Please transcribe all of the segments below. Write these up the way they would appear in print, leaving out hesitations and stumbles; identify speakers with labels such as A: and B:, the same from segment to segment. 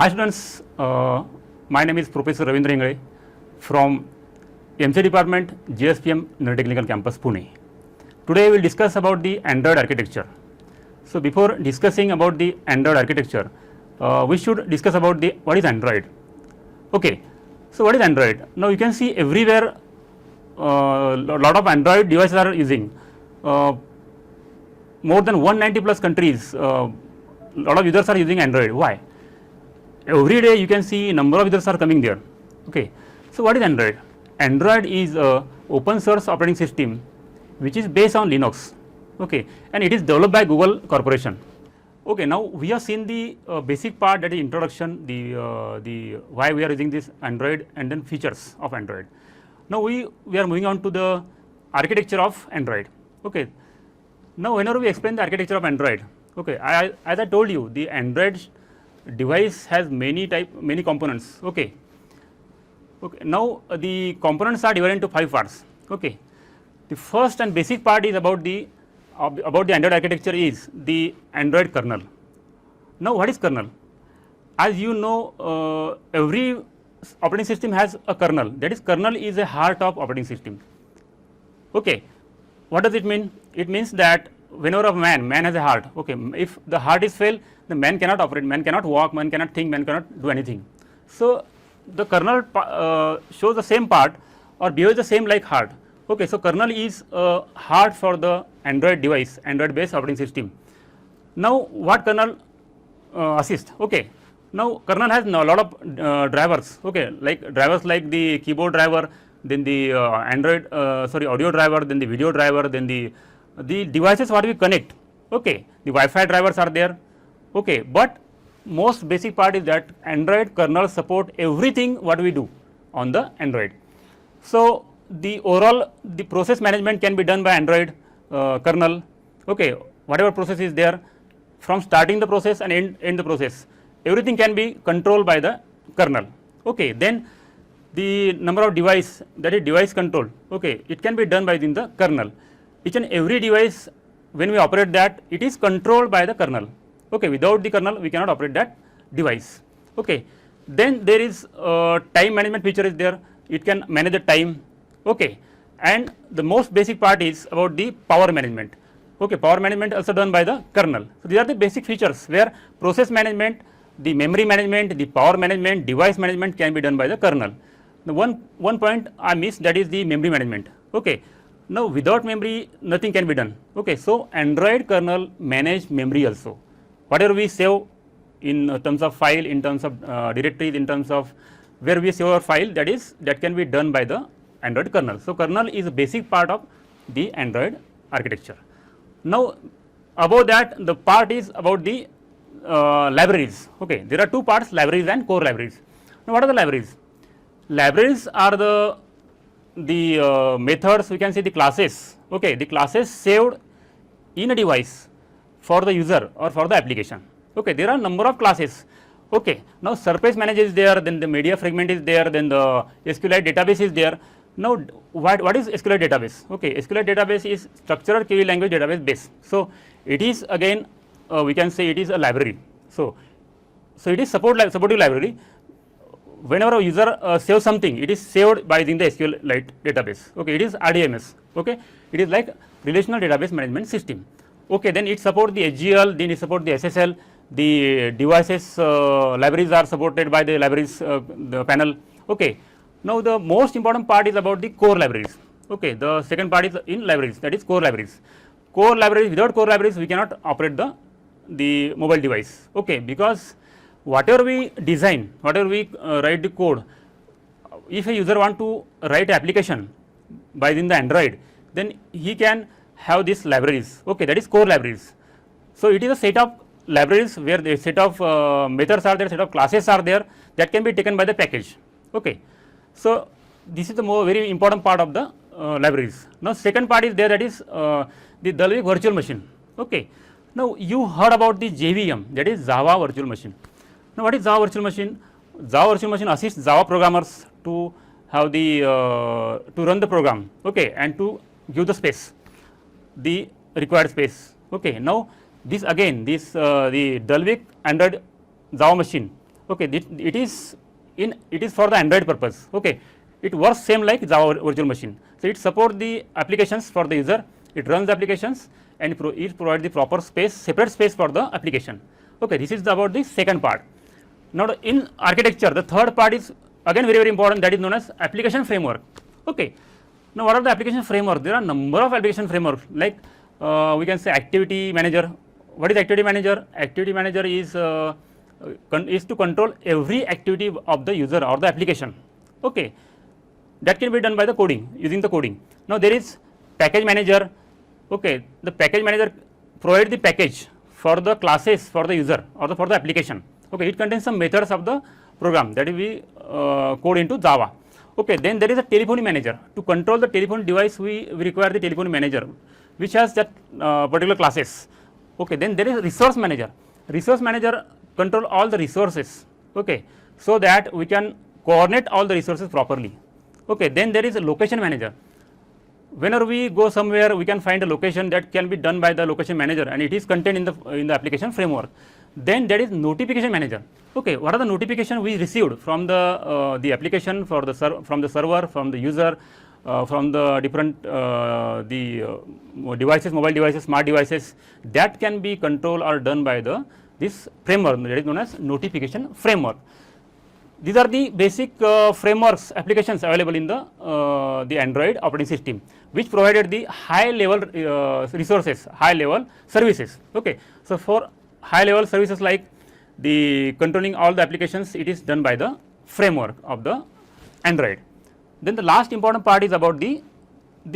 A: Hi students, my name is Professor Ravindra Ingre from MC Department, GSPM Neurotechnical Campus, Pune. Today we will discuss about the Android architecture. So before discussing about the Android architecture, we should discuss about the what is Android. Okay, so what is Android? Now you can see everywhere lot of Android devices are using. More than 190 plus countries, lot of users are using Android. Why? Every day you can see number of users are coming there. Okay, so what is Android? Android is a open source operating system which is based on Linux. Okay, and it is developed by Google Corporation. Okay, now we have seen the basic part, that is introduction, the why we are using this Android and then features of Android. Now we are moving on to the architecture of Android. Okay, now whenever we explain the architecture of Android, okay, as I told you, the Android device has many components. Okay, now the components are divided into 5 parts. Okay, the first and basic part is about the Android architecture is the Android kernel. Now what is kernel? As you know, every operating system has a kernel, that is kernel is a heart of operating system. Okay, what does it mean? It means that whenever a man has a heart. Okay, if the heart is failed, the man cannot operate, man cannot walk, man cannot think, man cannot do anything. So the kernel shows the same part or behaves the same like heart. Okay, so kernel is a heart for the Android device, Android based operating system. Now what kernel assists? Okay, now kernel has a lot of drivers. Okay, like drivers like the keyboard driver, then the audio driver, then the video driver, then the devices what we connect. Okay, the Wi-Fi drivers are there. Okay, but most basic part is that Android kernel support everything what we do on the Android. So the overall the process management can be done by Android kernel. Okay, whatever process is there, from starting the process and end the process, everything can be controlled by the kernel. Okay, then the number of device, that is device control. Okay, it can be done by within the kernel. Each and every device, when we operate that, it is controlled by the kernel. Okay, without the kernel we cannot operate that device. Okay, then there is time management feature is there, it can manage the time. Okay, and the most basic part is about the power management. Okay, power management also done by the kernel. So these are the basic features where process management, the memory management, the power management, device management can be done by the kernel. The one point I missed, that is the memory management. Okay, now without memory nothing can be done. Okay, so Android kernel manage memory also. Whatever we save in terms of file, in terms of directories, in terms of where we save our file, that can be done by the Android kernel. So kernel is a basic part of the Android architecture. Now above that, the part is about the libraries. Okay, there are two parts, libraries and core libraries. Now what are the libraries? Libraries are the methods, we can say the classes. Okay, the classes saved in a device for the user or for the application. Okay, there are number of classes. Okay, now surface manager is there, then the media fragment is there, then the SQLite database is there. Now what is SQLite database? Okay, SQLite database is structured query language database base. So it is again we can say it is a library. So it is supportive library. Whenever a user saves something, it is saved by within the SQLite database. Okay, it is RDMS. Okay, it is like relational database management system. Okay, then it supports the HGL, then it supports the SSL, the devices libraries are supported by the libraries the panel. Okay, now the most important part is about the core libraries. Okay, the second part is in libraries, that is core libraries. Core libraries, without core libraries we cannot operate the mobile device. Okay, because whatever we design, whatever we write the code, if a user want to write application by within the Android, then he can have these libraries. Okay, that is core libraries. So it is a set of libraries where the set of methods are there, set of classes are there, that can be taken by the package. Okay, so this is the very important part of the libraries. Now second part is there, that is the Dalvik virtual machine. Okay, now you heard about the JVM, that is Java virtual machine. Now what is Java virtual machine? Java virtual machine assists Java programmers to have the to run the program. Okay, and to give the space, the required space. Okay, now this again the Dalvik Android Java machine Okay, it is for the Android purpose. Okay, it works same like Java virtual machine. So it supports the applications for the user, it runs the applications, and it provides the proper space, separate space for the application. Okay, this is about the second part. Now in architecture, the third part is again very important, that is known as application framework. Okay, now what are the application framework? There are number of application frameworks, like we can say activity manager. What is activity manager? Activity manager is to control every activity of the user or the application. Okay, that can be done by the coding, using the coding. Now there is package manager. Okay, the package manager provides the package for the classes for the user or for the application. Okay, it contains some methods of the program that we code into Java. Okay, then there is a telephony manager. To control the telephone device, we require the telephony manager, which has that particular classes. Okay, then there is resource manager. Resource manager control all the resources. Okay, so that we can coordinate all the resources properly. Okay, then there is a location manager. Whenever we go somewhere, we can find a location that can be done by the location manager, and it is contained in the application framework. Then there is notification manager. Okay, what are the notification we received from the application, from the server, from the user, from the different devices, mobile devices, smart devices, that can be controlled or done by this framework that is known as notification framework. These are the basic frameworks, applications available in the Android operating system, which provided the high level resources, high level services. Okay, so for high level services like the controlling all the applications, it is done by the framework of the Android. Then the last important part is about the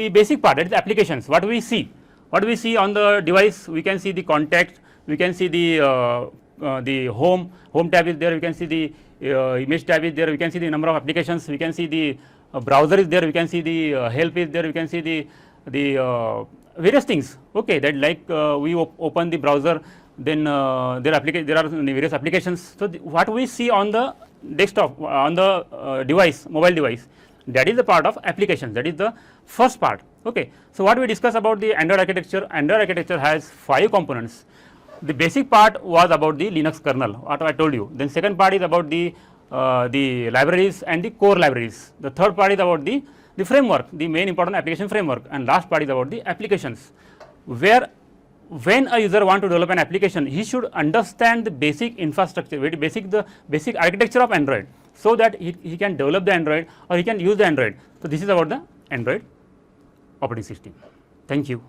A: basic part, that is the applications. What we see on the device, we can see the contact, we can see the home tab is there, we can see the image tab is there, we can see the number of applications, we can see the browser is there, we can see the help is there, we can see the various things. Okay, that like we open the browser, then there are various applications. So what we see on the desktop, on the device, mobile device, that is the part of applications, that is the first part. Okay, so what we discuss about the Android architecture has 5 components. The basic part was about the Linux kernel, what I told you. Then second part is about the libraries and the core libraries. The third part is about the framework, the main important application framework, and last part is about the applications, where when a user want to develop an application, he should understand the basic infrastructure, the basic architecture of Android, so that he can develop the Android or he can use the Android. So this is about the Android operating system. Thank you.